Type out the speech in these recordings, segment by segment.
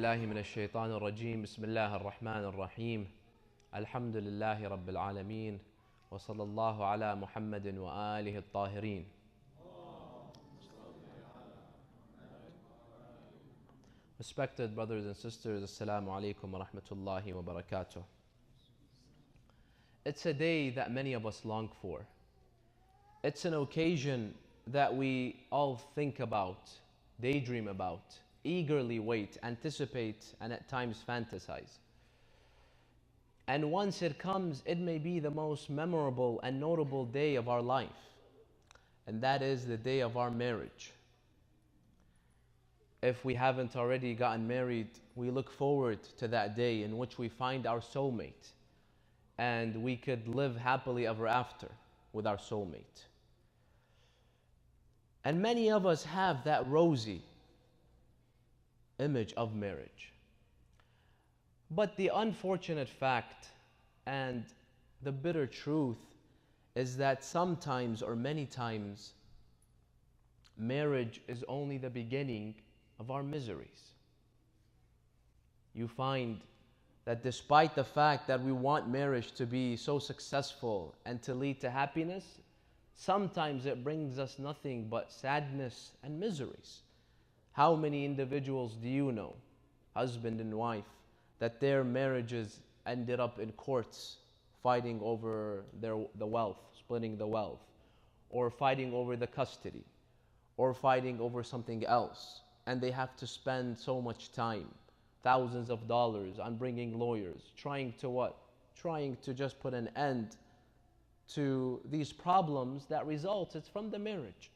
بالله من الشيطان الرجيم بسم الله الرحمن الرحيم الحمد لله رب العالمين وصلى الله على محمد وآله الطاهرين. Respected brothers and sisters, Assalamu alaikum wa rahmatullahi wa barakatuh. It's a day that many of us long for. It's an occasion that we all think about, daydream about, eagerly wait, anticipate, and at times fantasize. And once it comes, it may be the most memorable and notable day of our life. And that is the day of our marriage. If we haven't already gotten married, we look forward to that day in which we find our soulmate and we could live happily ever after with our soulmate. And many of us have that rosy image of marriage. But the unfortunate fact and the bitter truth is that sometimes or many times marriage is only the beginning of our miseries. You find that despite the fact that we want marriage to be so successful and to lead to happiness, sometimes it brings us nothing but sadness and miseries. How many individuals do you know, husband and wife, that their marriages ended up in courts fighting over the wealth, splitting the wealth, or fighting over the custody, or fighting over something else, and they have to spend so much time, thousands of dollars on bringing lawyers, trying to what? Trying to just put an end to these problems that resulted from the marriage.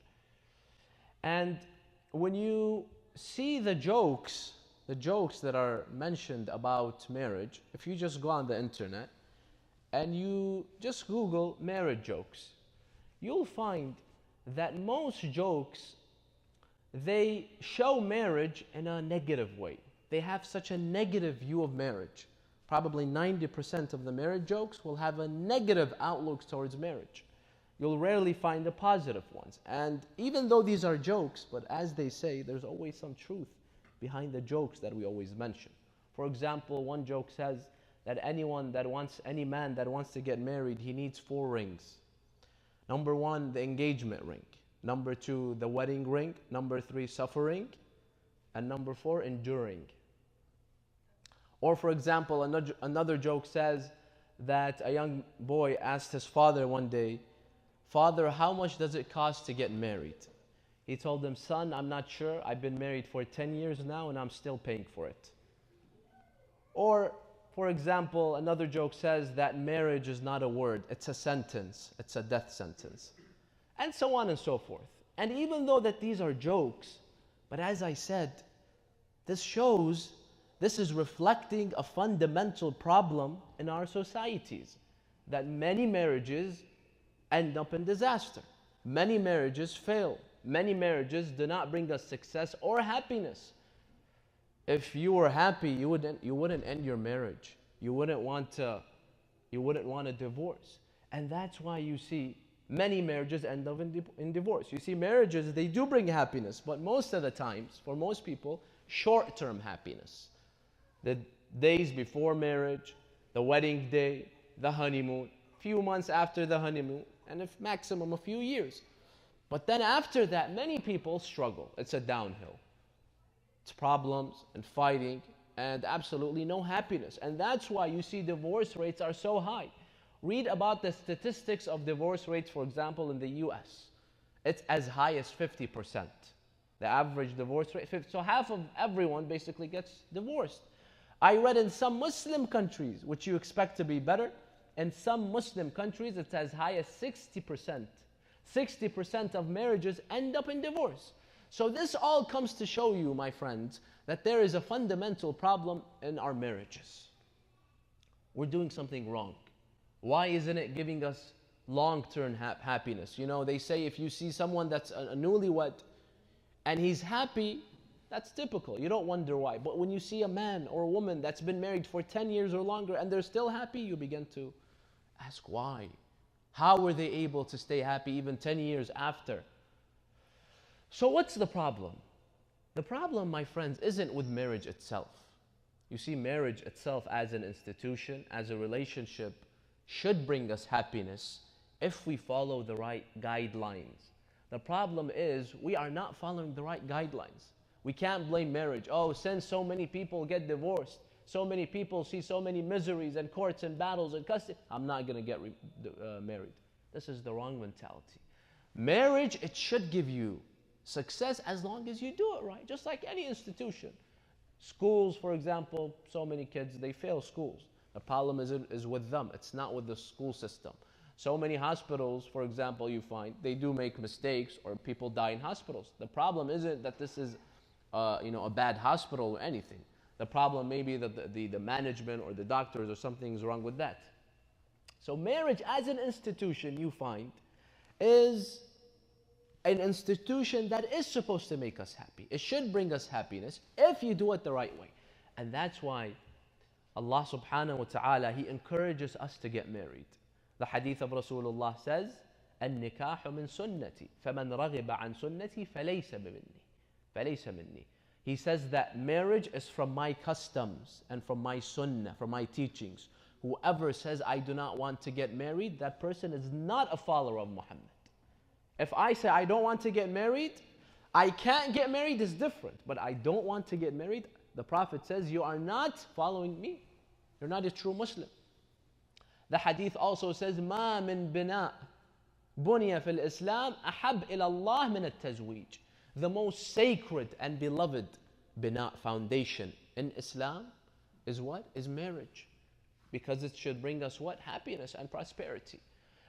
And when you see the jokes that are mentioned about marriage, if you just go on the internet and you just Google marriage jokes, you'll find that most jokes, they show marriage in a negative way. They have such a negative view of marriage. Probably 90% of the marriage jokes will have a negative outlook towards marriage. You'll rarely find the positive ones. And even though these are jokes, but as they say, there's always some truth behind the jokes that we always mention. For example, one joke says that any man that wants to get married, he needs 4 rings. Number 1, the engagement ring. Number 2, the wedding ring. Number 3, suffering. And number 4, enduring. Or for example, another joke says that a young boy asked his father one day, "Father, how much does it cost to get married?" He told him, "Son, I'm not sure. I've been married for 10 years now and I'm still paying for it." Or, for example, another joke says that marriage is not a word, it's a sentence, it's a death sentence. And so on and so forth. And even though that these are jokes, but as I said, this is reflecting a fundamental problem in our societies, that many marriages end up in disaster. Many marriages fail. Many marriages do not bring us success or happiness. If you were happy, you wouldn't end your marriage. You wouldn't want a divorce. And that's why you see many marriages end up in divorce. You see, marriages, they do bring happiness, but most of the times, for most people, short-term happiness. The days before marriage, the wedding day, the honeymoon, few months after the honeymoon, and if maximum a few years. But then after that, many people struggle. It's a downhill. It's problems and fighting and absolutely no happiness. And that's why you see divorce rates are so high. Read about the statistics of divorce rates, for example, in the US. It's as high as 50%. The average divorce rate, so half of everyone basically gets divorced. I read in some Muslim countries, which you expect to be better, in some Muslim countries, it's as high as 60%. 60% of marriages end up in divorce. So this all comes to show you, my friends, that there is a fundamental problem in our marriages. We're doing something wrong. Why isn't it giving us long-term happiness? You know, they say if you see someone that's a newlywed and he's happy, that's typical. You don't wonder why. But when you see a man or a woman that's been married for 10 years or longer and they're still happy, you begin to ask why. How were they able to stay happy even 10 years after? So what's the problem? The problem, my friends, isn't with marriage itself. You see, marriage itself as an institution, as a relationship, should bring us happiness if we follow the right guidelines. The problem is we are not following the right guidelines. We can't blame marriage. Oh, since so many people get divorced, so many people see so many miseries and courts and battles and custody, I'm not going to get married. This is the wrong mentality. Marriage, it should give you success as long as you do it right, just like any institution. Schools, for example, so many kids, they fail schools. The problem is with them. It's not with the school system. So many hospitals, for example, you find they do make mistakes or people die in hospitals. The problem isn't that this is a bad hospital or anything. The problem may be that the management or the doctors or something's wrong with that. So marriage as an institution, you find, is an institution that is supposed to make us happy. It should bring us happiness if you do it the right way. And that's why Allah subhanahu wa ta'ala, He encourages us to get married. The hadith of Rasulullah says, النكاح من سنتي فمن رغب عن سنتي فليس مني. He says that marriage is from my customs and from my sunnah, from my teachings. Whoever says I do not want to get married, that person is not a follower of Muhammad. If I say I don't want to get married, I can't get married is different. But I don't want to get married, the Prophet says you are not following me. You're not a true Muslim. The hadith also says, ما من بناء بني في الإسلام أحب إلى الله من التزويج. The most sacred and beloved bina, foundation in Islam is what? Is marriage. Because it should bring us what? Happiness and prosperity.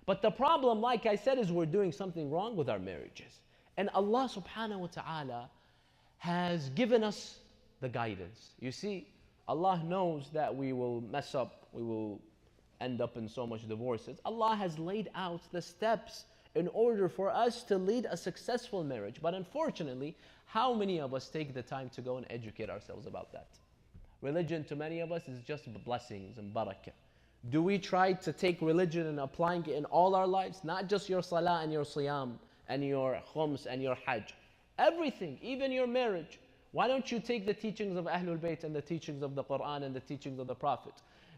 But the problem, like I said, is we're doing something wrong with our marriages. And Allah subhanahu wa ta'ala has given us the guidance. You see, Allah knows that we will mess up, we will end up in so much divorces. Allah has laid out the steps in order for us to lead a successful marriage. But unfortunately, how many of us take the time to go and educate ourselves about that? Religion to many of us is just blessings and barakah. Do we try to take religion and applying it in all our lives? Not just your salah and your siyam and your khums and your hajj. Everything, even your marriage. Why don't you take the teachings of Ahlul Bayt and the teachings of the Quran and the teachings of the Prophet?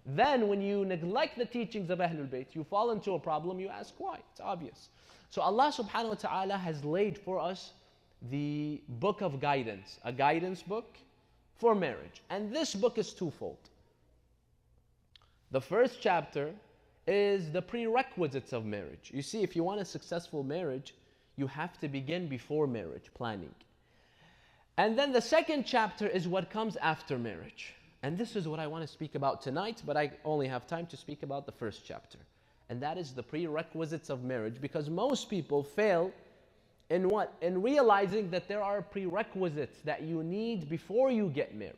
Then when you neglect the teachings of Ahlul Bayt, you fall into a problem, you ask why. It's obvious. So Allah subhanahu wa ta'ala has laid for us the book of guidance, a guidance book for marriage. And this book is twofold. The first chapter is the prerequisites of marriage. You see, if you want a successful marriage, you have to begin before marriage, planning. And then the second chapter is what comes after marriage. And this is what I want to speak about tonight, but I only have time to speak about the first chapter. And that is the prerequisites of marriage, because most people fail in what? In realizing that there are prerequisites that you need before you get married.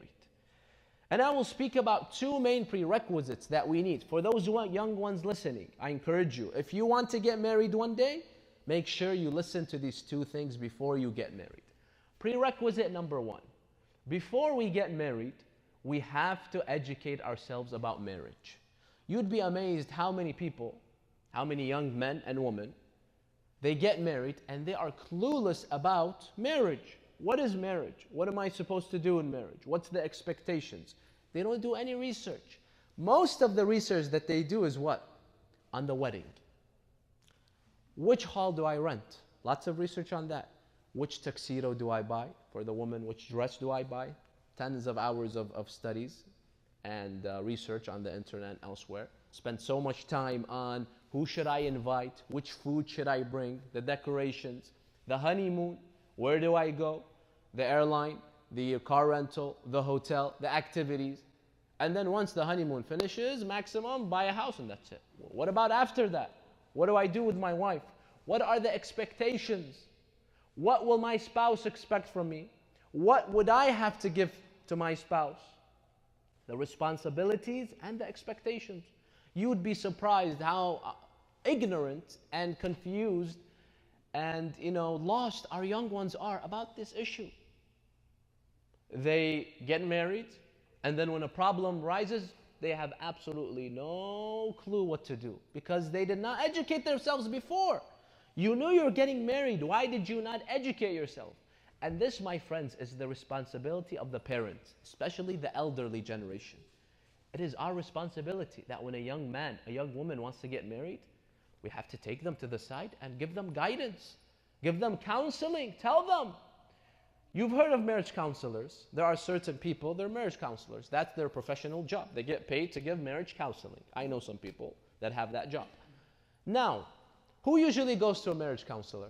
And I will speak about two main prerequisites that we need. For those young ones listening, I encourage you, if you want to get married one day, make sure you listen to these two things before you get married. Prerequisite number one, before we get married, we have to educate ourselves about marriage. You'd be amazed how many people, how many young men and women, they get married and they are clueless about marriage. What is marriage? What am I supposed to do in marriage? What's the expectations? They don't do any research. Most of the research that they do is what? On the wedding. Which hall do I rent? Lots of research on that. Which tuxedo do I buy for the woman? Which dress do I buy? Tens of hours of studies and research on the internet and elsewhere. Spend so much time on who should I invite, which food should I bring, the decorations, the honeymoon, where do I go, the airline, the car rental, the hotel, the activities. And then once the honeymoon finishes, maximum, buy a house and that's it. What about after that? What do I do with my wife? What are the expectations? What will my spouse expect from me? What would I have to give to my spouse? The responsibilities and the expectations. You would be surprised how ignorant and confused and lost our young ones are about this issue. They get married, and then when a problem rises, they have absolutely no clue what to do because they did not educate themselves before. You knew you were getting married. Why did you not educate yourself? And this, my friends, is the responsibility of the parents, especially the elderly generation. It is our responsibility that when a young man, a young woman wants to get married, we have to take them to the side and give them guidance, give them counseling, tell them. You've heard of marriage counselors. There are certain people, they're marriage counselors. That's their professional job. They get paid to give marriage counseling. I know some people that have that job. Now, who usually goes to a marriage counselor?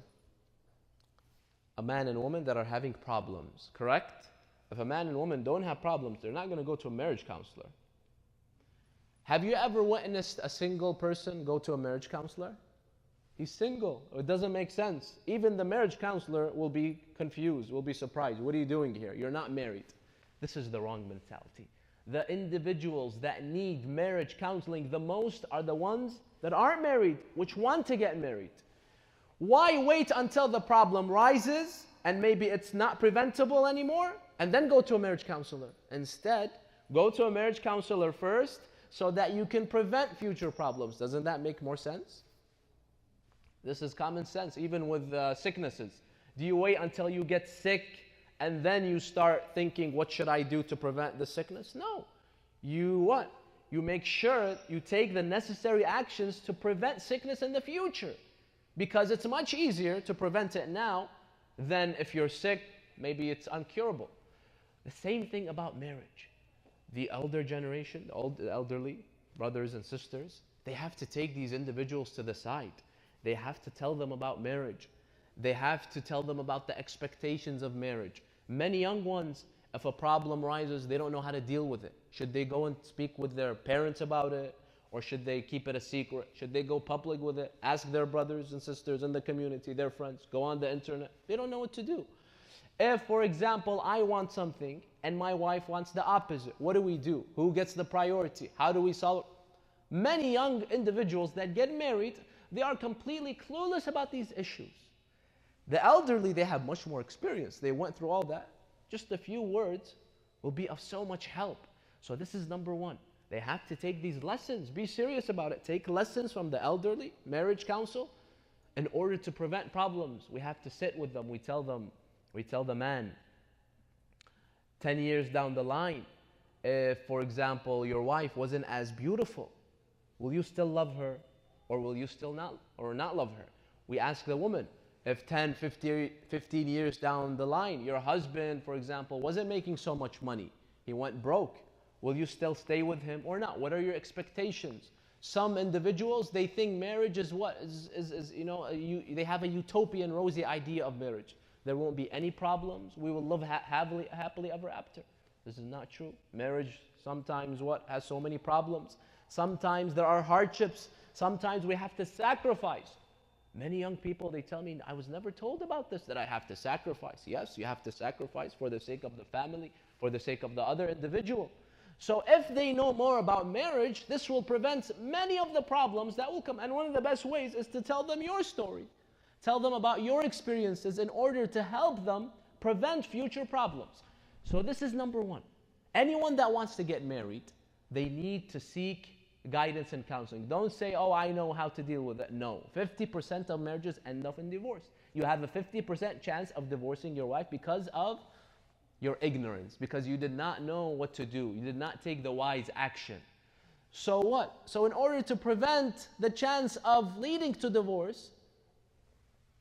A man and woman that are having problems, correct? If a man and woman don't have problems, they're not going to go to a marriage counselor. Have you ever witnessed a single person go to a marriage counselor? He's single. It doesn't make sense. Even the marriage counselor will be confused, will be surprised. What are you doing here? You're not married. This is the wrong mentality. The individuals that need marriage counseling the most are the ones that aren't married, which want to get married. Why wait until the problem rises and maybe it's not preventable anymore and then go to a marriage counselor? Instead, go to a marriage counselor first so that you can prevent future problems. Doesn't that make more sense? This is common sense, even with sicknesses. Do you wait until you get sick and then you start thinking, what should I do to prevent the sickness? No. You what? You make sure you take the necessary actions to prevent sickness in the future. Because it's much easier to prevent it now than if you're sick, maybe it's uncurable. The same thing about marriage. The elder generation, the elderly brothers and sisters, they have to take these individuals to the side. They have to tell them about marriage. They have to tell them about the expectations of marriage. Many young ones, if a problem rises, they don't know how to deal with it. Should they go and speak with their parents about it? Or should they keep it a secret? Should they go public with it? Ask their brothers and sisters in the community, their friends, go on the internet. They don't know what to do. If, for example, I want something and my wife wants the opposite, what do? Who gets the priority? How do we solve it? Many young individuals that get married, they are completely clueless about these issues. The elderly, they have much more experience. They went through all that. Just a few words will be of so much help. So this is number one. They have to take these lessons. Be serious about it. Take lessons from the elderly, marriage counsel. In order to prevent problems, we have to sit with them. We tell the man, 10 years down the line, if, for example, your wife wasn't as beautiful, will you still love her? Or will you still not love her? We ask the woman, if 10, 15 years down the line, your husband, for example, wasn't making so much money, he went broke, will you still stay with him or not? What are your expectations? Some individuals, they think marriage is what? They have a utopian, rosy idea of marriage. There won't be any problems. We will live happily ever after. This is not true. Marriage sometimes has so many problems. Sometimes there are hardships. Sometimes we have to sacrifice. Many young people, they tell me, I was never told about this, that I have to sacrifice. Yes, you have to sacrifice for the sake of the family, for the sake of the other individual. So if they know more about marriage, this will prevent many of the problems that will come. And one of the best ways is to tell them your story. Tell them about your experiences in order to help them prevent future problems. So this is number one. Anyone that wants to get married, they need to seek guidance and counseling. Don't say, oh, I know how to deal with it. No. 50% of marriages end up in divorce. You have a 50% chance of divorcing your wife because of your ignorance, because you did not know what to do. You did not take the wise action. So what? So in order to prevent the chance of leading to divorce,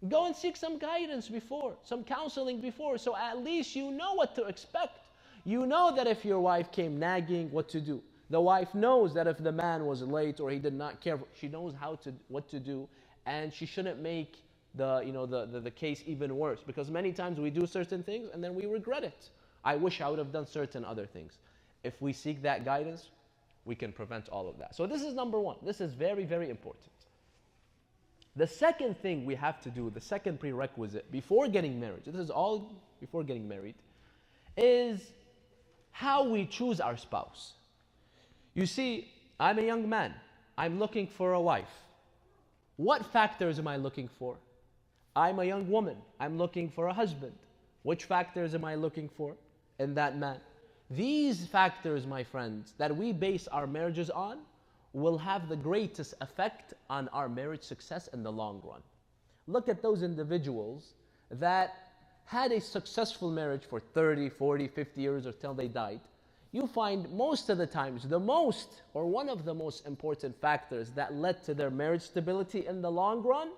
go and seek some guidance before, some counseling before, so at least you know what to expect. You know that if your wife came nagging, what to do. The wife knows that if the man was late or he did not care, she knows what to do, and she shouldn't make the case even worse, because many times we do certain things and then we regret it. I wish I would have done certain other things. If we seek that guidance, we can prevent all of that. So this is number one. This is very, very important. The second thing we have to do, the second prerequisite before getting married, this is all before getting married, is how we choose our spouse. You see, I'm a young man. I'm looking for a wife. What factors am I looking for? I'm a young woman. I'm looking for a husband. Which factors am I looking for in that man? These factors, my friends, that we base our marriages on will have the greatest effect on our marriage success in the long run. Look at those individuals that had a successful marriage for 30, 40, 50 years or till they died, you find most of the times the most or one of the most important factors that led to their marriage stability in the long run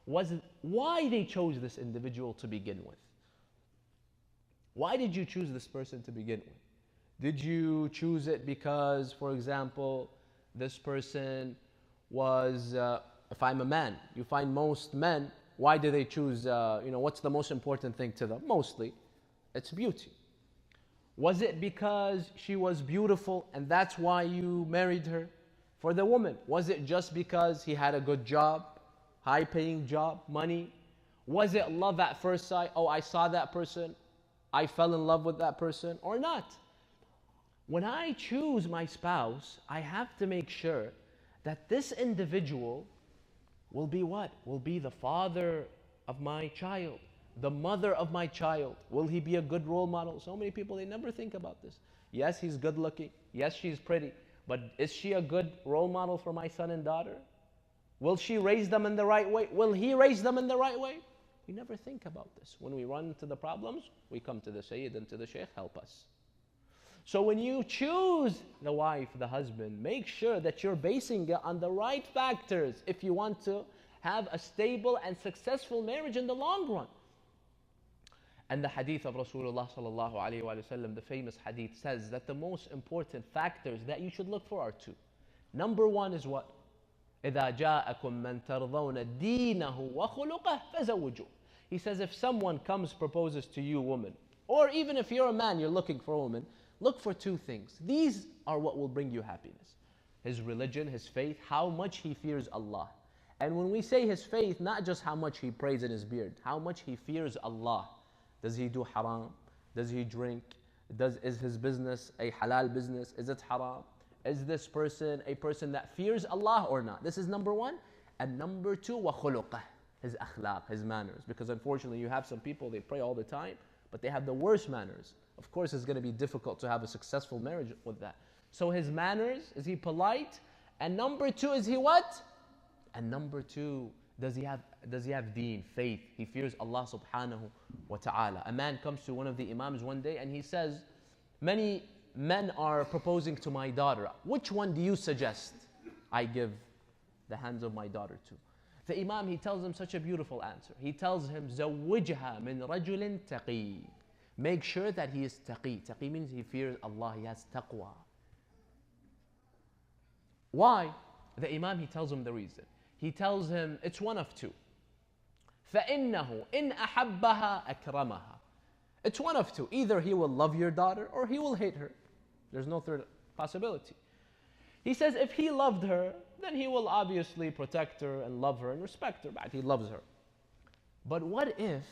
was why they chose this individual to begin with. Why did you choose this person to begin with? Did you choose it because, for example, this person was, if I'm a man, you find most men, why do they choose, what's the most important thing to them? Mostly, it's beauty. Was it because she was beautiful and that's why you married her? For the woman, was it just because he had a good job, high-paying job, money? Was it love at first sight? Oh, I saw that person, I fell in love with that person, or not? When I choose my spouse, I have to make sure that this individual will be what? Will be the father of my child, the mother of my child. Will he be a good role model? So many people, they never think about this. Yes, he's good looking. Yes, she's pretty. But is she a good role model for my son and daughter? Will she raise them in the right way? Will he raise them in the right way? We never think about this. When we run into the problems, we come to the Sayyid and to the Shaykh, help us. So when you choose the wife, the husband, make sure that you're basing it on the right factors if you want to have a stable and successful marriage in the long run. And the hadith of Rasulullah sallallahu alayhi wa sallam, the famous hadith, says that the most important factors that you should look for are two. Number one is what? إِذَا جَاءَكُم مَّن تَرْضَوْنَ دِينَهُ وَخُلُقَهُ فَزَوِّجُوهُ. He says if someone comes, proposes to you, woman, or even if you're a man, you're looking for a woman, look for two things. These are what will bring you happiness. His religion, his faith, how much he fears Allah. And when we say his faith, not just how much he prays in his beard, how much he fears Allah. Does he do haram? Does he drink? Is his business a halal business? Is it haram? Is this person a person that fears Allah or not? This is number one. And number two, وَخُلُقَهُ, his akhlaq, his manners. Because unfortunately you have some people, they pray all the time, but they have the worst manners. Of course it's going to be difficult to have a successful marriage with that. So his manners, is he polite? And number two, is he what? And number two, does he have deen, faith? He fears Allah subhanahu wa ta'ala. A man comes to one of the imams one day and he says, many men are proposing to my daughter. Which one do you suggest I give the hands of my daughter to? The imam, he tells him such a beautiful answer. He tells him, زَوِّجْهَا مِنْ رَجُلٍ تَقِي. Make sure that he is taqi. Taqi means he fears Allah, he has taqwa. Why? The imam, he tells him the reason. He tells him, it's one of two. فَإِنَّهُ إِنْ أَحَبَّهَا أَكْرَمَهَا. It's one of two. Either he will love your daughter or he will hate her. There's no third possibility. He says if he loved her, then he will obviously protect her and love her and respect her. But he loves her. But what if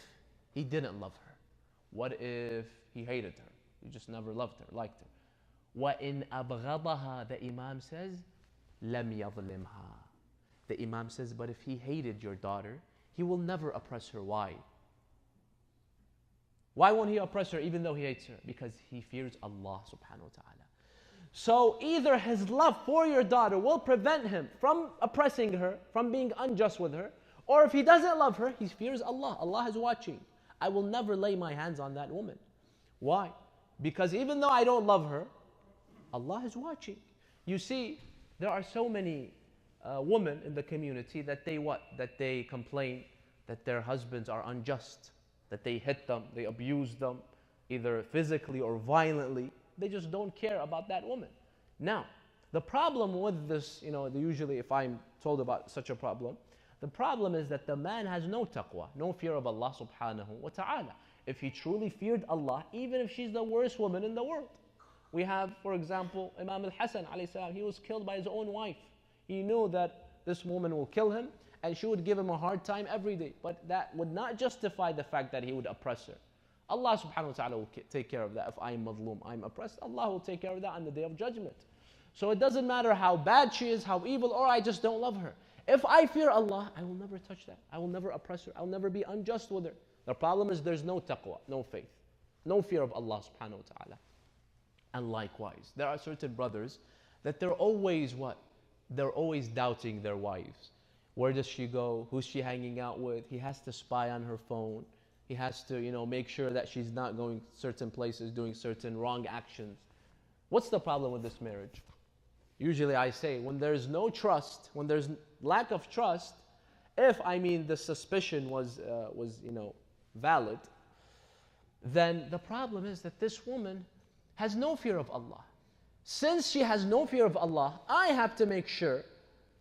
he didn't love her? What if he hated her? He just never loved her, liked her. وَإِنْ أَبْغَضَهَا, the Imam says, لَمْ يَظْلِمْهَا. The Imam says, but if he hated your daughter, he will never oppress her. Why? Why won't he oppress her even though he hates her? Because he fears Allah subhanahu wa ta'ala. So either his love for your daughter will prevent him from oppressing her, from being unjust with her, or if he doesn't love her, he fears Allah. Allah is watching. I will never lay my hands on that woman. Why? Because even though I don't love her, Allah is watching. You see, there are so many women in the community that they what? That they complain that their husbands are unjust, that they hit them, they abuse them, either physically or violently. They just don't care about that woman. Now, the problem with this, usually if I'm told about such a problem, the problem is that the man has no taqwa, no fear of Allah subhanahu wa ta'ala. If he truly feared Allah, even if she's the worst woman in the world. We have, for example, Imam al-Hasan alayhi salam, he was killed by his own wife. He knew that this woman will kill him and she would give him a hard time every day. But that would not justify the fact that he would oppress her. Allah subhanahu wa ta'ala will take care of that. If I'm madloom, I'm oppressed, Allah will take care of that on the day of judgment. So it doesn't matter how bad she is, how evil, or I just don't love her. If I fear Allah, I will never touch that. I will never oppress her. I'll never be unjust with her. The problem is there's no taqwa, no faith, no fear of Allah subhanahu wa ta'ala. And likewise, there are certain brothers that they're always what? They're always doubting their wives. Where does she go? Who's she hanging out with? He has to spy on her phone. He has to, make sure that she's not going certain places, doing certain wrong actions. What's the problem with this marriage? Usually I say, when there's no trust, when there's lack of trust, if, the suspicion was valid, then the problem is that this woman has no fear of Allah. Since she has no fear of Allah, I have to make sure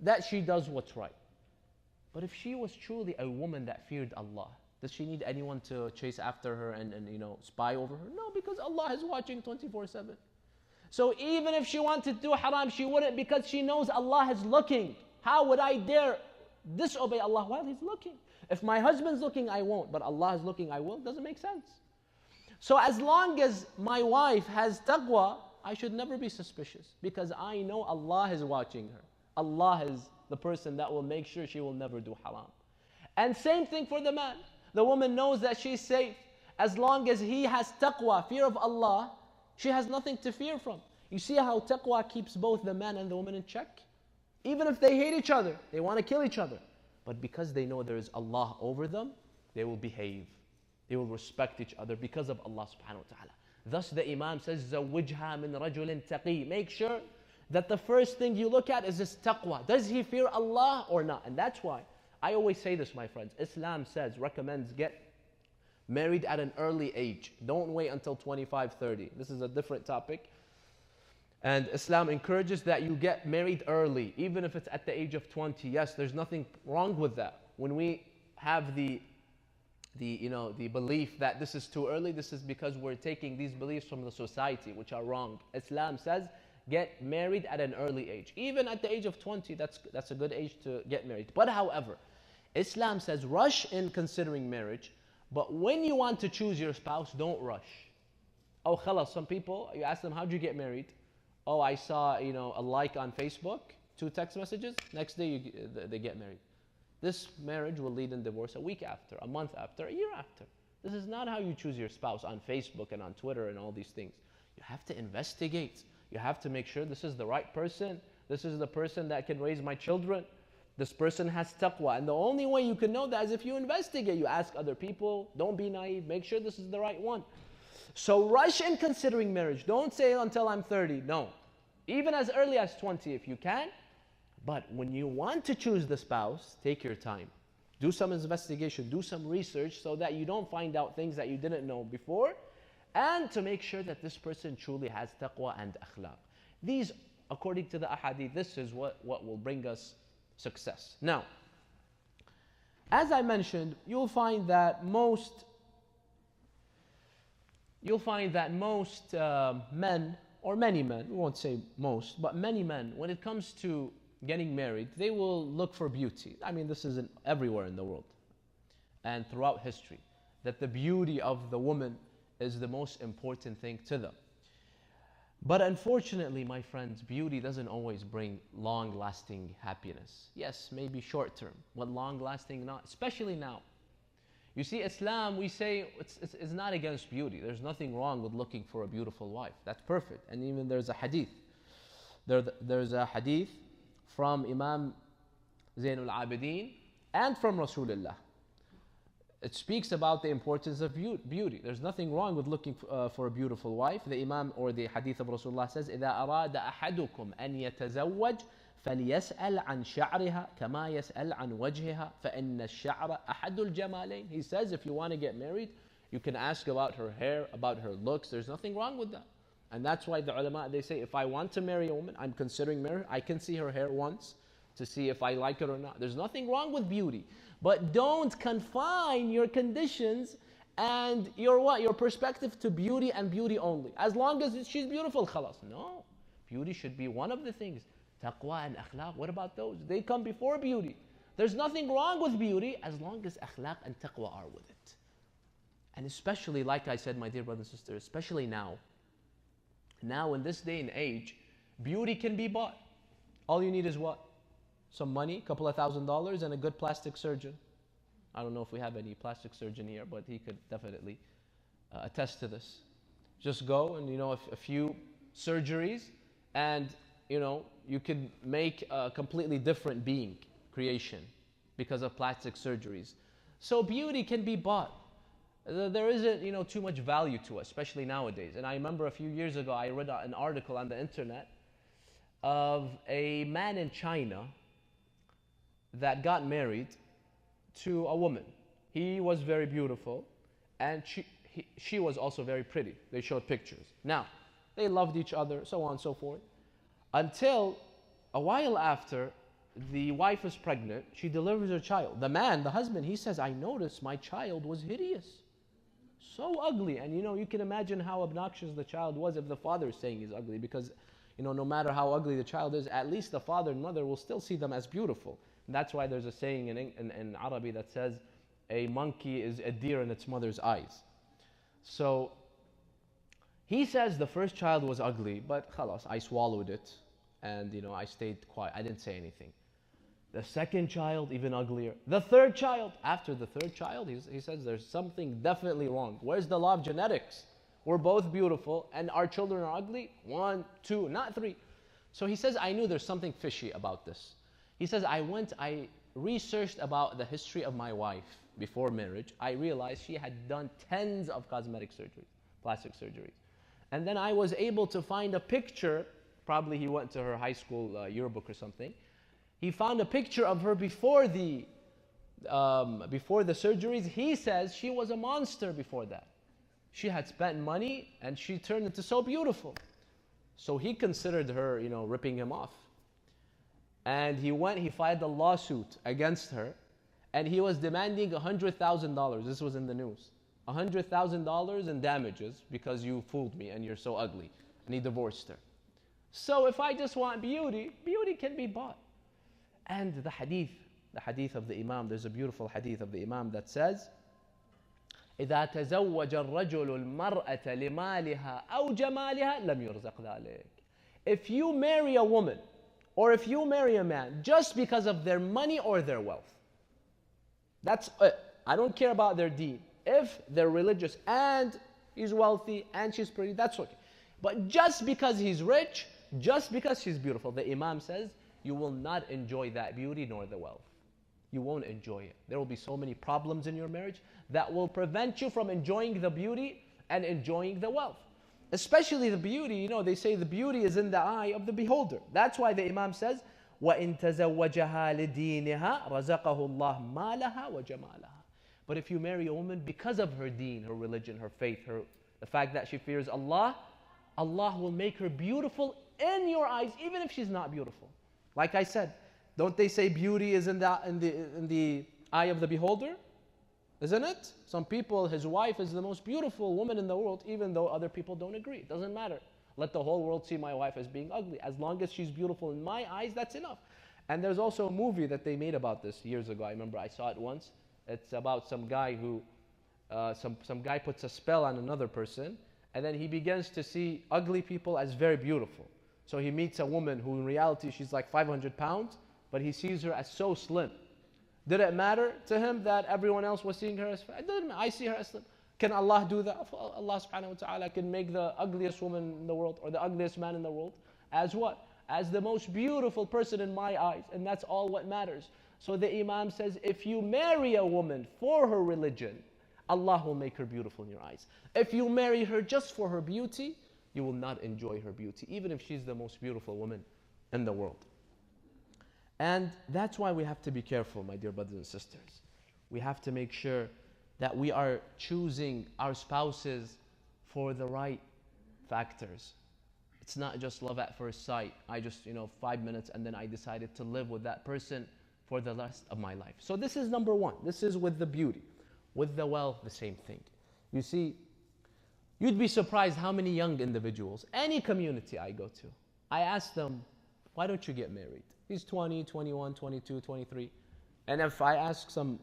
that she does what's right. But if she was truly a woman that feared Allah, does she need anyone to chase after her and spy over her? No, because Allah is watching 24/7. So even if she wanted to do haram, she wouldn't, because she knows Allah is looking. How would I dare disobey Allah while He's looking? If my husband's looking, I won't, but Allah is looking, I will. Doesn't make sense. So as long as my wife has taqwa, I should never be suspicious, because I know Allah is watching her. Allah is the person that will make sure she will never do haram. And same thing for the man. The woman knows that she's safe. As long as he has taqwa, fear of Allah, she has nothing to fear from. You see how taqwa keeps both the man and the woman in check? Even if they hate each other, they want to kill each other. But because they know there is Allah over them, they will behave. They will respect each other because of Allah subhanahu wa ta'ala. Thus the Imam says, زَوِّجْهَا مِنْ رَجُلٍ تَقِي. Make sure that the first thing you look at is his taqwa. Does he fear Allah or not? And that's why I always say this, my friends. Islam recommends get married at an early age. Don't wait until 25, 30. This is a different topic. And Islam encourages that you get married early, even if it's at the age of 20. Yes, there's nothing wrong with that. When we have the belief that this is too early, this is because we're taking these beliefs from the society, which are wrong. Islam says get married at an early age. Even at the age of 20, that's a good age to get married. But however, Islam says rush in considering marriage, but when you want to choose your spouse, don't rush. Oh, khalas, some people, you ask them, how'd you get married? Oh, I saw, a like on Facebook, 2 text messages, next day they get married. This marriage will lead in divorce a week after, a month after, a year after. This is not how you choose your spouse on Facebook and on Twitter and all these things. You have to investigate. You have to make sure this is the right person. This is the person that can raise my children. This person has taqwa. And the only way you can know that is if you investigate. You ask other people. Don't be naive. Make sure this is the right one. So rush in considering marriage. Don't say until I'm 30. No. Even as early as 20 if you can. But when you want to choose the spouse, take your time. Do some investigation. Do some research so that you don't find out things that you didn't know before. And to make sure that this person truly has taqwa and akhlaq. These, according to the ahadith, this is what will bring us success. Now, as I mentioned, you'll find that most men, or many men, we won't say most, but many men, when it comes to getting married, they will look for beauty. This is everywhere in the world and throughout history, that the beauty of the woman is the most important thing to them. But unfortunately, my friends, beauty doesn't always bring long-lasting happiness. Yes, maybe short-term, but long-lasting not, especially now. You see, Islam, we say, it's not against beauty. There's nothing wrong with looking for a beautiful wife. That's perfect. And even there's a hadith. There's a hadith from Imam Zainul Abidin and from Rasulullah. It speaks about the importance of beauty. There's nothing wrong with looking for a beautiful wife. The Imam or the hadith of Rasulullah says, إِذَا أَرَادَ أَحَدُكُمْ أَنْ يَتَزَوَّجْ فَلْيَسْأَلْ عَنْ شَعْرِهَا كَمَا يَسْأَلْ عَنْ وَجْهِهَا فَإِنَّ الشَّعْرَ أَحَدُ الْجَمَالَيْنِ. He says if you want to get married, you can ask about her hair, about her looks. There's nothing wrong with that. And that's why the ulama, they say, if I want to marry a woman, I'm considering marriage, I can see her hair once to see if I like it or not. There's nothing wrong with beauty. But don't confine your conditions and your perspective to beauty and beauty only. As long as she's beautiful, khalas. No. Beauty should be one of the things. Taqwa and akhlaq, what about those? They come before beauty. There's nothing wrong with beauty as long as akhlaq and taqwa are with it. And especially, like I said, my dear brothers and sisters, especially now. Now in this day and age, beauty can be bought. All you need is what? Some money, a couple of $1,000s, and a good plastic surgeon. I don't know if we have any plastic surgeon here, but he could definitely attest to this. Just go and, a few surgeries, and, you can make a completely different being, creation, because of plastic surgeries. So beauty can be bought. there isn't, too much value to it, especially nowadays. And I remember a few years ago, I read an article on the internet of a man in China that got married to a woman. He was very beautiful, and she was also very pretty. They showed pictures. Now, they loved each other, so on and so forth, until a while after, the wife is pregnant. She delivers her child. The man, the husband, he says, I noticed my child was hideous, so ugly. And you can imagine how obnoxious the child was if the father is saying he's ugly, because no matter how ugly the child is, at least the father and mother will still see them as beautiful. And that's why there's a saying in Arabic that says, a monkey is a deer in its mother's eyes. So he says the first child was ugly, but khalas, I swallowed it, and I stayed quiet. I didn't say anything. The second child, even uglier. The third child, after the third child, he says there's something definitely wrong. Where's the law of genetics? We're both beautiful, and our children are ugly. 1, 2, not 3. So he says, I knew there's something fishy about this. He says, I researched about the history of my wife before marriage. I realized she had done tens of cosmetic surgeries, plastic surgeries. And then I was able to find a picture. Probably he went to her high school yearbook or something. He found a picture of her before the surgeries. He says she was a monster before that. She had spent money and she turned into so beautiful. So he considered her, ripping him off. And he filed a lawsuit against her, and he was demanding $100,000. This was in the news. $100,000 in damages because you fooled me and you're so ugly. And he divorced her. So if I just want beauty, beauty can be bought. And the hadith of the Imam, there's a beautiful hadith of the Imam that says, إذا تزوج الرجل المرأة لمالها أو جمالها لم يرزق ذلك. If you marry a woman, or if you marry a man just because of their money or their wealth, that's it. I don't care about their deen. If they're religious and he's wealthy and she's pretty, that's okay. But just because he's rich, just because she's beautiful, the Imam says, you will not enjoy that beauty nor the wealth. You won't enjoy it. There will be so many problems in your marriage that will prevent you from enjoying the beauty and enjoying the wealth. Especially the beauty, they say the beauty is in the eye of the beholder. That's why the Imam says, وَإِن تَزَوَّجَهَا لِدِينِهَا رَزَقَهُ اللَّهُ مَالَهَا وَجَمَالَهَا. But if you marry a woman because of her deen, her religion, her faith, the fact that she fears Allah, Allah will make her beautiful in your eyes, even if she's not beautiful. Like I said, don't they say beauty is in the eye of the beholder? Isn't it? Some people, his wife is the most beautiful woman in the world, even though other people don't agree. It doesn't matter. Let the whole world see my wife as being ugly. As long as she's beautiful in my eyes, that's enough. And there's also a movie that they made about this years ago. I remember I saw it once. It's about some guy who, some guy puts a spell on another person, and then he begins to see ugly people as very beautiful. So he meets a woman who in reality she's like 500 pounds, but he sees her as so slim. Did it matter to him that everyone else was seeing her as fat? It didn't matter. I see her as slim. Can Allah do that? Allah subhanahu wa ta'ala can make the ugliest woman in the world or the ugliest man in the world as what? As the most beautiful person in my eyes. And that's all what matters. So the Imam says, if you marry a woman for her religion, Allah will make her beautiful in your eyes. If you marry her just for her beauty, you will not enjoy her beauty, even if she's the most beautiful woman in the world. And that's why we have to be careful, my dear brothers and sisters. We have to make sure that we are choosing our spouses for the right factors. It's not just love at first sight. I just, 5 minutes and then I decided to live with that person for the rest of my life. So this is number one. This is with the beauty. With the wealth, the same thing. You see, you'd be surprised how many young individuals, any community I go to, I ask them, why don't you get married? He's 20, 21, 22, 23. And if I ask some,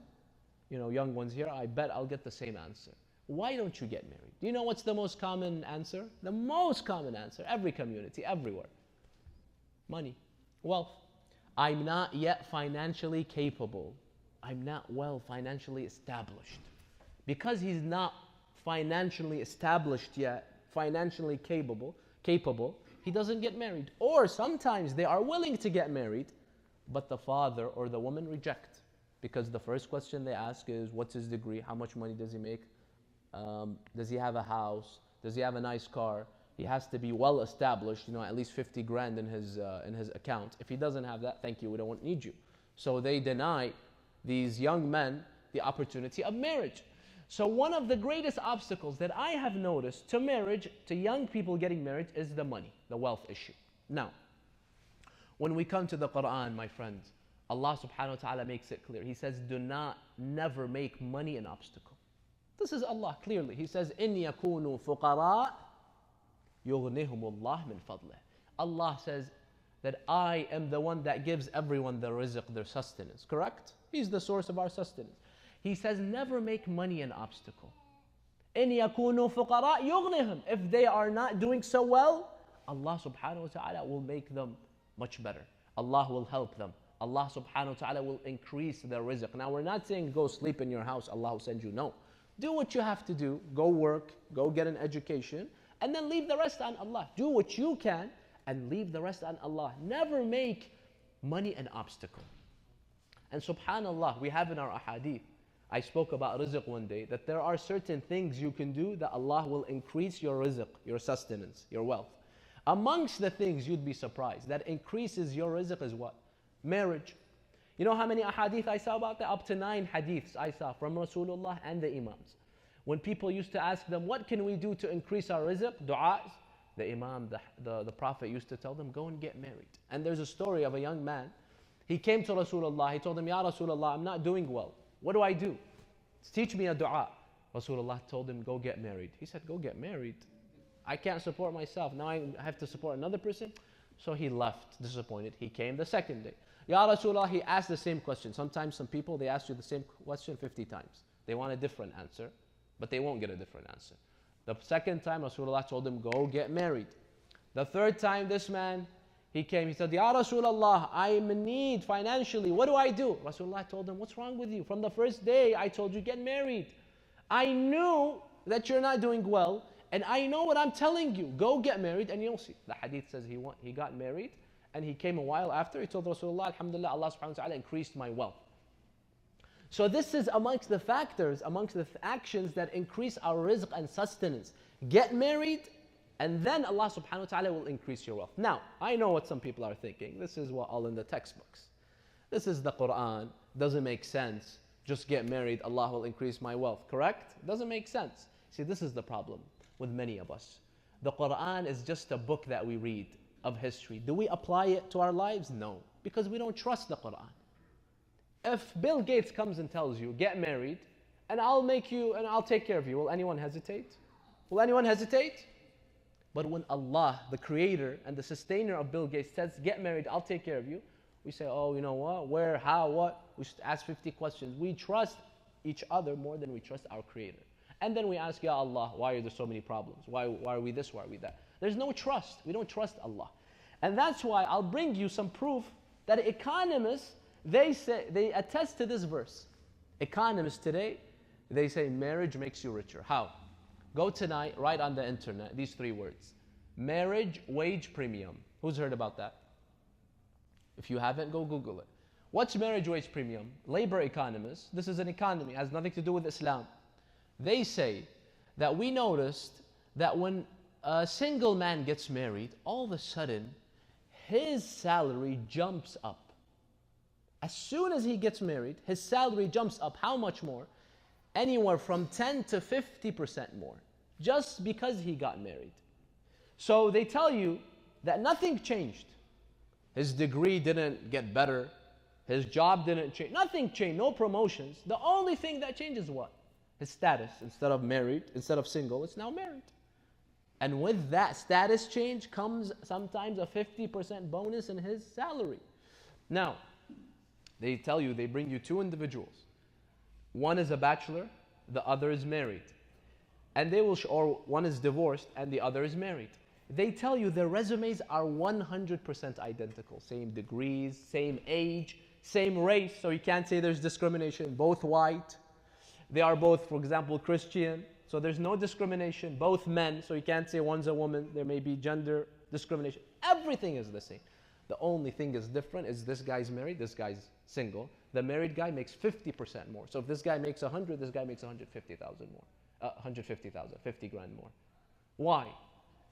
young ones here, I bet I'll get the same answer. Why don't you get married? Do you know what's the most common answer? The most common answer, every community, everywhere. Money, wealth. I'm not yet financially capable. I'm not well financially established. Because he's not financially established yet, financially capable, he doesn't get married. Or sometimes they are willing to get married, but the father or the woman reject. Because the first question they ask is, what's his degree? How much money does he make? Does he have a house? Does he have a nice car? He has to be well established, at least 50 grand in his account. If he doesn't have that, thank you, we don't need you. So they deny these young men the opportunity of marriage. So one of the greatest obstacles that I have noticed to marriage, to young people getting married, is the money, the wealth issue. Now, when we come to the Quran, my friends, Allah subhanahu wa ta'ala makes it clear. He says, do not never make money an obstacle. This is Allah clearly. He says, إِن يَكُونُوا فُقَرَاء يُغْنِهُمُ اللَّهُ مِنْ فَضْلِهِ. Allah says that I am the one that gives everyone their rizq, their sustenance. Correct? He's the source of our sustenance. He says, never make money an obstacle. إِن يَكُونُوا فُقَرَاء يُغْنِهُمْ. If they are not doing so well, Allah subhanahu wa ta'ala will make them much better. Allah will help them. Allah subhanahu wa ta'ala will increase their rizq. Now we're not saying go sleep in your house, Allah will send you. No. Do what you have to do. Go work, go get an education, and then leave the rest on Allah. Do what you can and leave the rest on Allah. Never make money an obstacle. And subhanallah, we have in our ahadith, I spoke about rizq one day, that there are certain things you can do that Allah will increase your rizq, your sustenance, your wealth. Amongst the things you'd be surprised that increases your rizq is what? Marriage. You know how many ahadith I saw about that? Up to 9 hadiths I saw from Rasulullah and the Imams. When people used to ask them, what can we do to increase our rizq? Du'as. The Imam, the Prophet used to tell them, go and get married. And there's a story of a young man. He came to Rasulullah. He told him, Ya Rasulullah, I'm not doing well. What do I do? Teach me a dua. Rasulullah told him, go get married. He said, go get married? I can't support myself. Now I have to support another person? So he left disappointed. He came the second day. Ya Rasulullah, he asked the same question. Sometimes some people, they ask you the same question 50 times. They want a different answer, but they won't get a different answer. The second time, Rasulullah told him, go get married. The third time, this man, he came, he said, Ya Rasulullah, I am in need financially. What do I do? Rasulullah told him, what's wrong with you? From the first day, I told you get married. I knew that you're not doing well, and I know what I'm telling you. Go get married and you'll see. The hadith says he got married, and he came a while after. He told Rasulullah, Alhamdulillah, Allah subhanahu wa ta'ala increased my wealth. So this is amongst the factors, amongst the actions that increase our rizq and sustenance. Get married, and then Allah subhanahu wa ta'ala will increase your wealth. Now, I know what some people are thinking. This is what all in the textbooks. This is the Quran. Doesn't make sense. Just get married, Allah will increase my wealth. Correct? Doesn't make sense. See, this is the problem with many of us. The Quran is just a book that we read of history. Do we apply it to our lives? No. Because we don't trust the Quran. If Bill Gates comes and tells you, get married, and I'll take care of you, will anyone hesitate? Will anyone hesitate? But when Allah, the creator and the sustainer of Bill Gates, says, get married, I'll take care of you, we say, oh, you know what, where, how, what? We should ask 50 questions. We trust each other more than we trust our creator. And then we ask, Ya Allah, why are there so many problems? Why are we this, why are we that? There's no trust. We don't trust Allah. And that's why I'll bring you some proof that economists, they attest to this verse. Economists today, they say marriage makes you richer. How? Go tonight, write on the internet these 3 words. Marriage wage premium. Who's heard about that? If you haven't, go Google it. What's marriage wage premium? Labor economists, this is an economy, it has nothing to do with Islam. They say that we noticed that when a single man gets married, all of a sudden, his salary jumps up. As soon as he gets married, his salary jumps up. How much more? Anywhere from 10 to 50% more, just because he got married. So they tell you that nothing changed. His degree didn't get better. His job didn't change. Nothing changed, no promotions. The only thing that changed is what? His status. Instead of married, instead of single, it's now married. And with that status change comes sometimes a 50% bonus in his salary. Now, they tell you, they bring you 2 individuals. One is a bachelor, the other is married. And they will, or one is divorced and the other is married. They tell you their resumes are 100% identical. Same degrees, same age, same race, so you can't say there's discrimination. Both white. They are both, for example, Christian, so there's no discrimination. Both men, so you can't say one's a woman. There may be gender discrimination. Everything is the same. The only thing is different is this guy's married, this guy's single. The married guy makes 50% more. So if this guy makes 100, this guy makes 150,000 more. 150,000, 50 grand more. Why?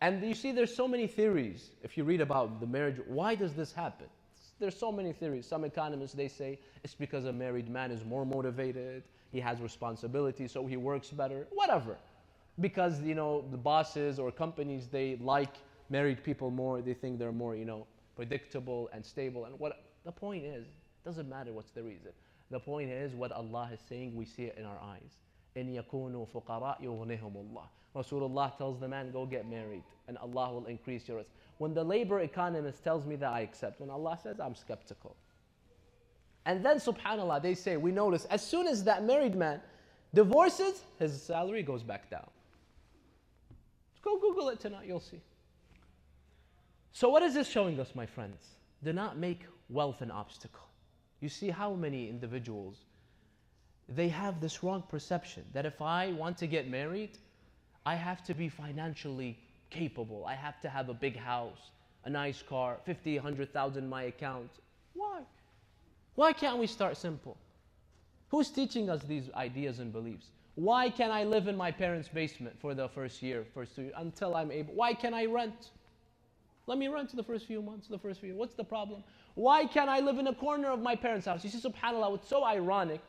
And you see, there's so many theories. If you read about the marriage, why does this happen? There's so many theories. Some economists, they say it's because a married man is more motivated, he has responsibility, so he works better, whatever. Because, the bosses or companies, they like married people more. They think they're more, predictable and stable. And what the point is, it doesn't matter what's the reason. The point is what Allah is saying, we see it in our eyes. إِن يَكُونُوا فُقَرَاء يُغْنِهُمُ اللَّهِ. Rasulullah tells the man, go get married, and Allah will increase your risk. When the labor economist tells me that, I accept. When Allah says, I'm skeptical. And then, subhanAllah, they say, we notice, as soon as that married man divorces, his salary goes back down. Go Google it tonight, you'll see. So what is this showing us, my friends? Do not make wealth an obstacle. You see how many individuals, they have this wrong perception that if I want to get married, I have to be financially capable. I have to have a big house, a nice car, 50, 100,000 in my account. Why? Why can't we start simple? Who's teaching us these ideas and beliefs? Why can't I live in my parents' basement for the first 2 years, until I'm able? Why can't I rent? Let me rent the first few months, what's the problem? Why can't I live in a corner of my parents' house? You see, subhanAllah, what's so ironic,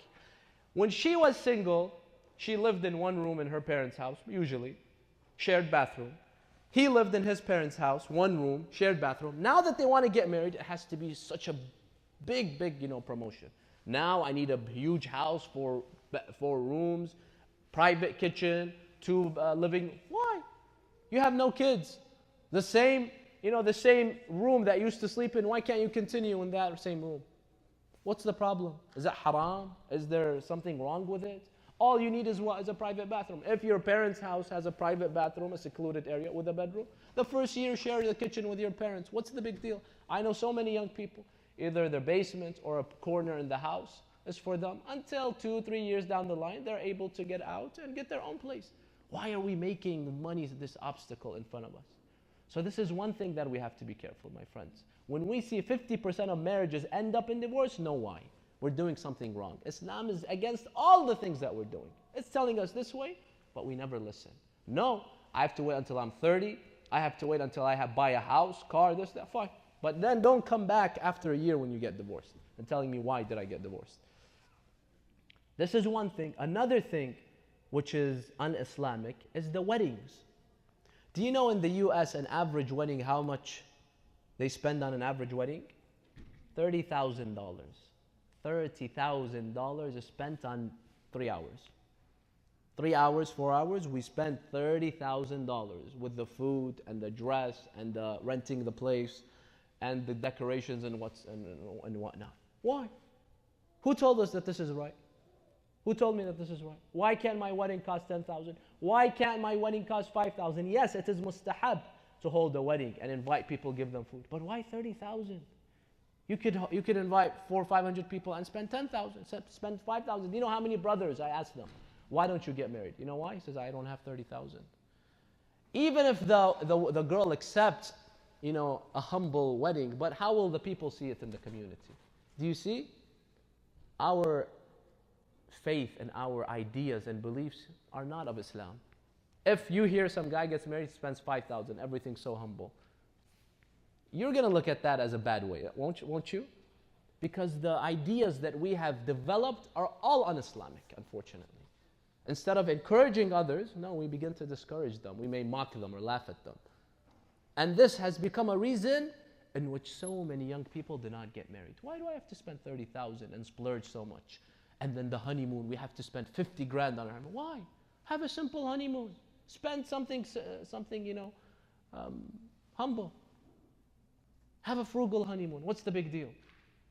when she was single, she lived in one room in her parents' house, usually, shared bathroom. He lived in his parents' house, one room, shared bathroom. Now that they want to get married, it has to be such a big, promotion. Now I need a huge house, 4 rooms, private kitchen, 2 living. Why? You have no kids. The same room that you used to sleep in, why can't you continue in that same room? What's the problem? Is it haram? Is there something wrong with it? All you need is what? Is a private bathroom. If your parents' house has a private bathroom, a secluded area with a bedroom, the first year share the kitchen with your parents. What's the big deal? I know so many young people, either their basement or a corner in the house is for them. Until 2, 3 years down the line, they're able to get out and get their own place. Why are we making money this obstacle in front of us? So this is one thing that we have to be careful, my friends. When we see 50% of marriages end up in divorce, know why. We're doing something wrong. Islam is against all the things that we're doing. It's telling us this way, but we never listen. No, I have to wait until I'm 30. I have to wait until I buy a house, car, this, that, fine. But then don't come back after a year when you get divorced and telling me why did I get divorced. This is one thing. Another thing which is un-Islamic is the weddings. Do you know in the US an average wedding, how much they spend on an average wedding? $30,000. $30,000 is spent on 3 hours. 3 hours, 4 hours, we spent $30,000 with the food and the dress and the renting the place and the decorations and whatnot. Why? Who told us that this is right? Who told me that this is right? Why can't my wedding cost $10,000? Why can't my wedding cost $5,000? Yes, it is mustahab to hold a wedding and invite people, give them food. But why $30,000? You could invite 400 or 500 people and spend $10,000, spend $5,000. You know how many brothers, I asked them, why don't you get married? You know why? He says, I don't have $30,000. Even if the girl accepts, a humble wedding, but how will the people see it in the community? Do you see? Our faith and our ideas and beliefs are not of Islam. If you hear some guy gets married, spends $5,000, everything's so humble, you're going to look at that as a bad way, won't you? Because the ideas that we have developed are all un-Islamic, unfortunately. Instead of encouraging others, no, we begin to discourage them. We may mock them or laugh at them. And this has become a reason in which so many young people do not get married. Why do I have to spend $30,000 and splurge so much? And then the honeymoon, we have to spend 50 grand on our honeymoon. Why? Have a simple honeymoon. Spend something humble. Have a frugal honeymoon. What's the big deal?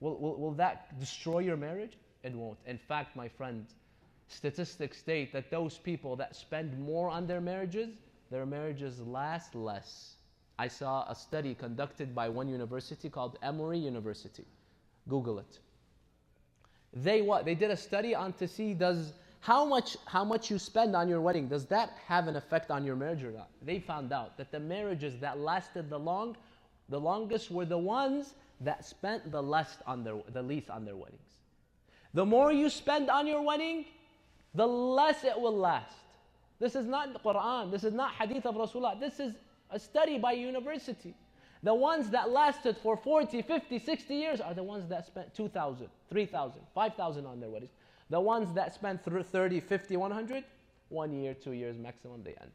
Will that destroy your marriage? It won't. In fact, my friend, statistics state that those people that spend more on their marriages last less. I saw a study conducted by one university called Emory University. Google it. They did a study on to see how much you spend on your wedding, does that have an effect on your marriage or not? They found out that the marriages that lasted the longest were the ones that spent the least on their weddings. The more you spend on your wedding, the less it will last. This is not the Quran. This is not hadith of Rasulullah. This is a study by university. The ones that lasted for 40, 50, 60 years are the ones that spent 2,000, 3,000, 5,000 on their weddings. The ones that spent 30, 50, 100, 1 year, 2 years maximum, they end.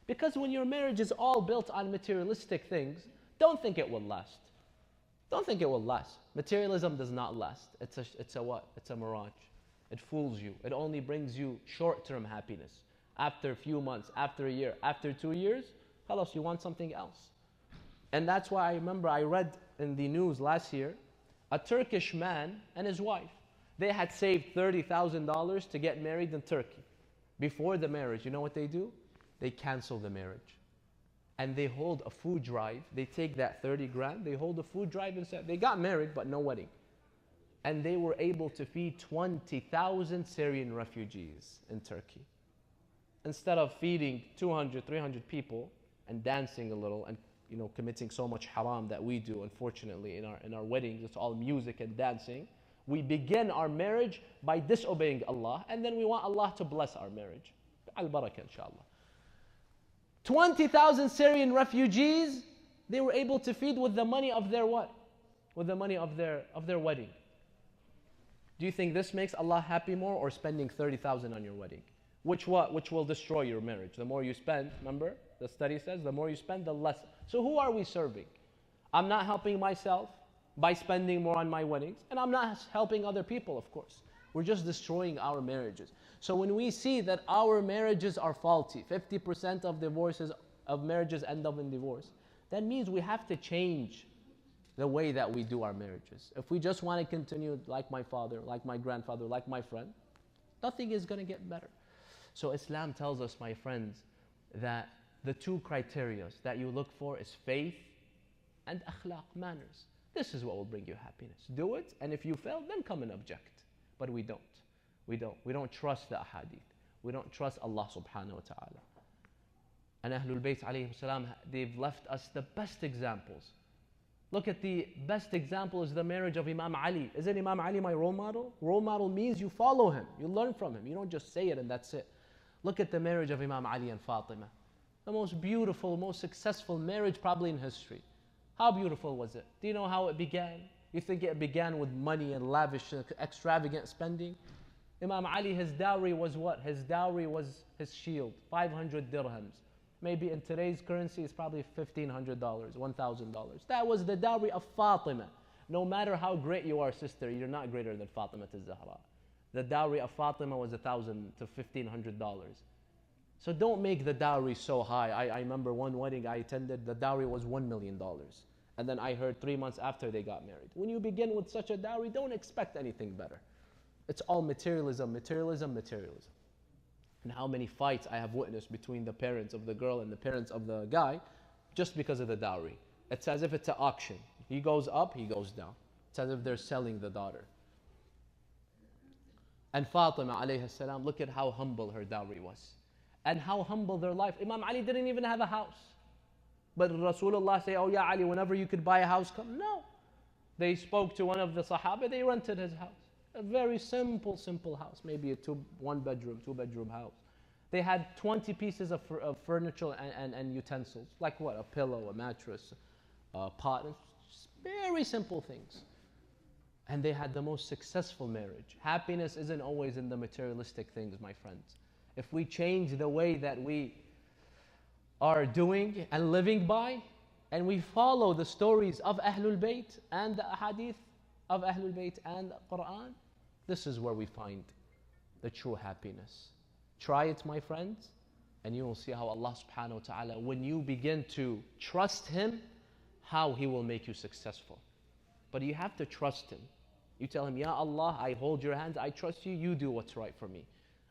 Because when your marriage is all built on materialistic things, don't think it will last. Don't think it will last. Materialism does not last. It's a what? It's a mirage. It fools you. It only brings you short-term happiness. After a few months, after a year, after 2 years, خلاص, you want something else. And that's why I remember I read in the news last year, a Turkish man and his wife, they had saved $30,000 to get married in Turkey. Before the marriage, you know what they do? They cancel the marriage. And they hold a food drive. They take that 30 grand, they hold a food drive and say, they got married, but no wedding. And they were able to feed 20,000 Syrian refugees in Turkey. Instead of feeding 200, 300 people and dancing a little and committing so much haram that we do, unfortunately, in our weddings, it's all music and dancing. We begin our marriage by disobeying Allah, and then we want Allah to bless our marriage. Al-barakah, inshallah. 20,000 Syrian refugees, they were able to feed with the money of their what? With the money of their wedding. Do you think this makes Allah happy more, or spending 30,000 on your wedding? Which will destroy your marriage? The more you spend, remember, the study says, the more you spend, the less. So who are we serving? I'm not helping myself by spending more on my weddings, and I'm not helping other people, of course. We're just destroying our marriages. So when we see that our marriages are faulty, 50% of marriages end up in divorce, that means we have to change the way that we do our marriages. If we just want to continue like my father, like my grandfather, like my friend, nothing is going to get better. So Islam tells us, my friends, that the two criteria that you look for is faith and akhlaq, manners. This is what will bring you happiness. Do it, and if you fail, then come and object. But we don't. We don't trust the ahadith. We don't trust Allah subhanahu wa ta'ala. And Ahlul Bayt alayhim salam, they've left us the best examples. Look at the best example is the marriage of Imam Ali. Isn't Imam Ali my role model? Role model means you follow him. You learn from him. You don't just say it and that's it. Look at the marriage of Imam Ali and Fatima. The most beautiful, most successful marriage probably in history. How beautiful was it? Do you know how it began? You think it began with money and lavish, extravagant spending? Imam Ali, his dowry was what? His dowry was his shield, 500 dirhams. Maybe in today's currency, it's probably $1,500, $1,000. That was the dowry of Fatima. No matter how great you are, sister, you're not greater than Fatima al-Zahra. The dowry of Fatima was $1,000 to $1,500. So don't make the dowry so high. I remember one wedding I attended, the dowry was $1 million. And then I heard 3 months after they got married. When you begin with such a dowry, don't expect anything better. It's all materialism, materialism, materialism. And how many fights I have witnessed between the parents of the girl and the parents of the guy just because of the dowry. It's as if it's an auction. He goes up, he goes down. It's as if they're selling the daughter. And Fatima alayhi salam, look at how humble her dowry was. And how humble their life. Imam Ali didn't even have a house. But Rasulullah say, oh yeah Ali, whenever you could buy a house, come. No. They spoke to one of the Sahaba, they rented his house. A very simple house, maybe a one bedroom, 2 bedroom house. They had 20 pieces of furniture and utensils, like what? A pillow, a mattress, a pot, just very simple things. And they had the most successful marriage. Happiness isn't always in the materialistic things, my friends. If we change the way that we are doing and living by, and we follow the stories of Ahlul Bayt and the ahadith of Ahlul Bayt and the Quran, this is where we find the true happiness. Try it, my friends, and you will see how Allah subhanahu wa ta'ala, when you begin to trust Him, how He will make you successful. But you have to trust Him. You tell Him, Ya Allah, I hold your hands, I trust you, you do what's right for me.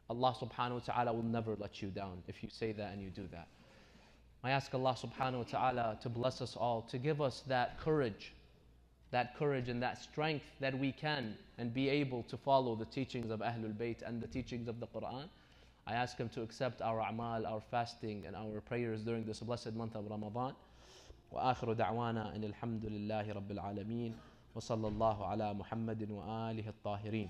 Allah subhanahu wa ta'ala will never let you down if you say that and you do that. I ask Allah subhanahu wa ta'ala to bless us all, to give us that courage and that strength that we can and be able to follow the teachings of Ahlul Bayt and the teachings of the Quran. I ask Him to accept our a'mal, our fasting and our prayers during this blessed month of Ramadan. وآخر دعوانا أن الحمد لله رب العالمين وصلى الله على محمد وآله الطاهرين.